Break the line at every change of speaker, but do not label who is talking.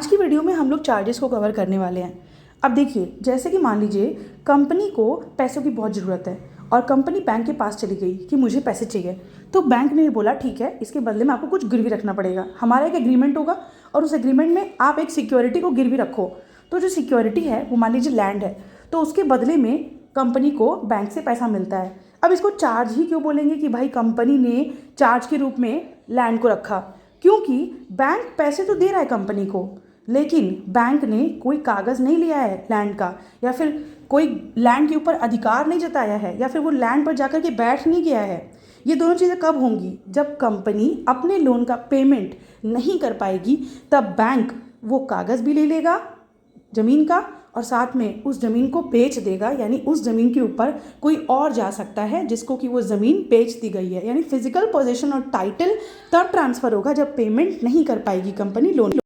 आज की वीडियो में हम लोग चार्जेस को कवर करने वाले हैं। अब देखिए, जैसे कि मान लीजिए कंपनी को पैसों की बहुत ज़रूरत है और कंपनी बैंक के पास चली गई कि मुझे पैसे चाहिए। तो बैंक ने बोला ठीक है, इसके बदले में आपको कुछ गिरवी रखना पड़ेगा। हमारा एक एग्रीमेंट होगा और उस एग्रीमेंट में आप एक सिक्योरिटी को गिरवी रखो। तो जो सिक्योरिटी है वो मान लीजिए लैंड है, तो उसके बदले में कंपनी को बैंक से पैसा मिलता है। अब इसको चार्ज ही क्यों बोलेंगे कि भाई कंपनी ने चार्ज के रूप में लैंड को रखा? क्योंकि बैंक पैसे तो दे रहा है कंपनी को, लेकिन बैंक ने कोई कागज़ नहीं लिया है लैंड का, या फिर कोई लैंड के ऊपर अधिकार नहीं जताया है, या फिर वो लैंड पर जाकर के बैठ नहीं गया है। ये दोनों चीज़ें कब होंगी? जब कंपनी अपने लोन का पेमेंट नहीं कर पाएगी, तब बैंक वो कागज़ भी ले लेगा ज़मीन का और साथ में उस ज़मीन को बेच देगा। यानी उस ज़मीन के ऊपर कोई और जा सकता है जिसको कि वो ज़मीन बेच दी गई है। यानी फिजिकल पोजीशन और टाइटल तब ट्रांसफ़र होगा जब पेमेंट नहीं कर पाएगी कंपनी लोन।